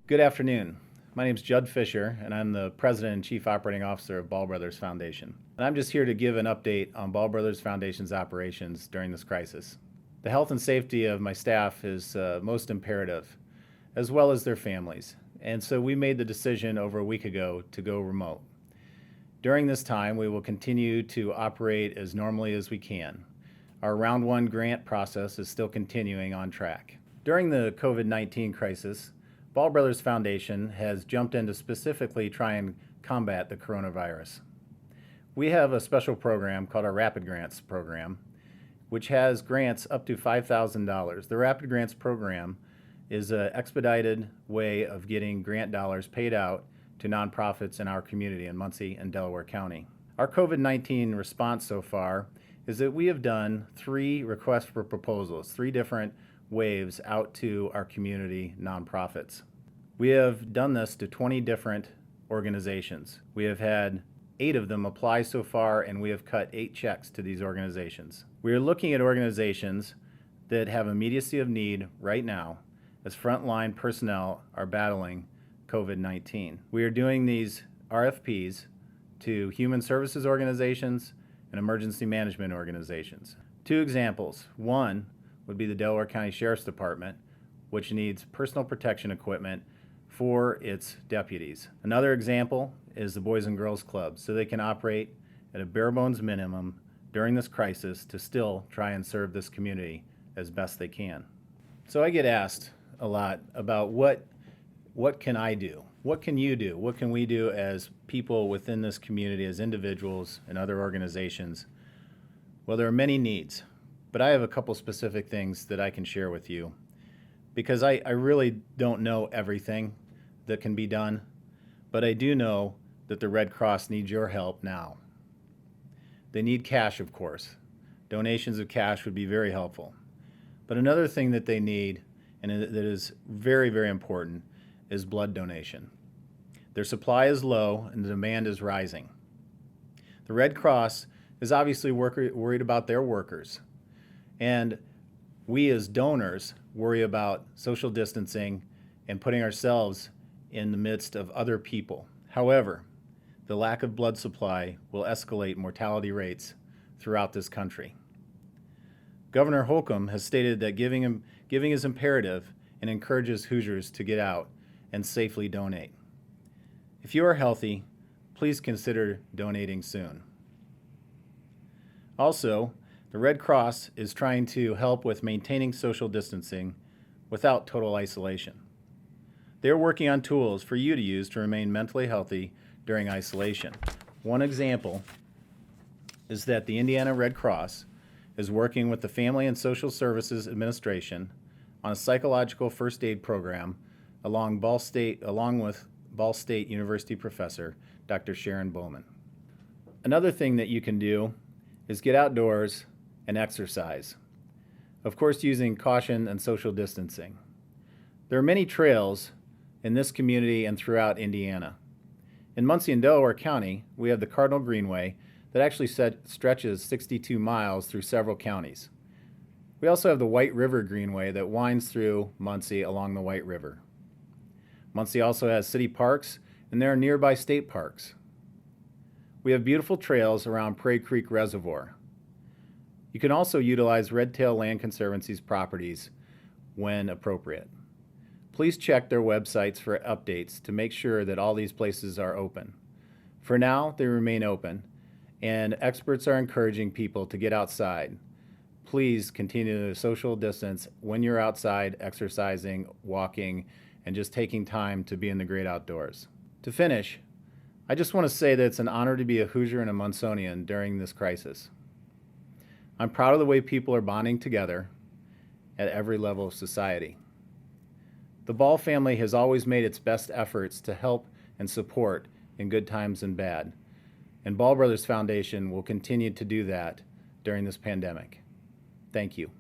Good afternoon. My name is Jud Fisher, and I'm the President and Chief Operating Officer of Ball Brothers Foundation. And I'm just here to give an update on Ball Brothers Foundation's operations during this crisis. The health and safety of my staff is most imperative, as well as their families. And so we made the decision over a week ago to go remote. During this time, we will continue to operate as normally as we can. Our Round 1 grant process is still continuing on track. During the COVID-19 crisis, Ball Brothers Foundation has jumped in to specifically try and combat the coronavirus. We have a special program called our Rapid Grants program, which has grants up to $5,000. The Rapid Grants program is an expedited way of getting grant dollars paid out to nonprofits in our community in Muncie and Delaware County. Our COVID-19 response so far is that we have done 3 requests for proposals, 3 different waves out to our community nonprofits. We have done this to 20 different organizations. We have had 8 of them apply so far, and we have cut 8 checks to these organizations. We are looking at organizations that have immediacy of need right now as frontline personnel are battling COVID-19. We are doing these RFPs to human services organizations and emergency management organizations. 2 examples. One would be the Delaware County Sheriff's Department, which needs personal protection equipment for its deputies. Another example is the Boys and Girls Club, so they can operate at a bare bones minimum during this crisis to still try and serve this community as best they can. So I get asked a lot about what can I do? What can you do? What can we do as people within this community, as individuals and other organizations? Well, there are many needs, but I have a couple specific things that I can share with you because I really don't know everything that can be done, but I do know that the Red Cross needs your help now. They need cash, of course. Donations of cash would be very helpful. But another thing that they need, and that is very, very important, is blood donation. Their supply is low and the demand is rising. The Red Cross is obviously worried about their workers. And we as donors worry about social distancing and putting ourselves in the midst of other people. However, the lack of blood supply will escalate mortality rates throughout this country. Governor Holcomb has stated that giving is imperative and encourages Hoosiers to get out and safely donate. If you are healthy, please consider donating soon. Also, the Red Cross is trying to help with maintaining social distancing without total isolation. They're working on tools for you to use to remain mentally healthy during isolation. One example is that the Indiana Red Cross is working with the Family and Social Services Administration on a psychological first aid program along with Ball State University professor Dr. Sharon Bowman. Another thing that you can do is get outdoors and exercise. Of course, using caution and social distancing. There are many trails in this community and throughout Indiana. In Muncie and Delaware County, we have the Cardinal Greenway that actually stretches 62 miles through several counties. We also have the River Greenway that winds through Muncie along the White River. Muncie also has city parks, and there are nearby state parks. We have beautiful trails around Prairie Creek Reservoir. You can also utilize Red Tail Land Conservancy's properties when appropriate. Please check their websites for updates to make sure that all these places are open. For now, they remain open, and experts are encouraging people to get outside. Please continue to social distance when you're outside exercising, walking, and just taking time to be in the great outdoors. To finish, I just want to say that it's an honor to be a Hoosier and a Munsonian during this crisis. I'm proud of the way people are bonding together at every level of society. The Ball family has always made its best efforts to help and support in good times and bad, and Ball Brothers Foundation will continue to do that during this pandemic. Thank you.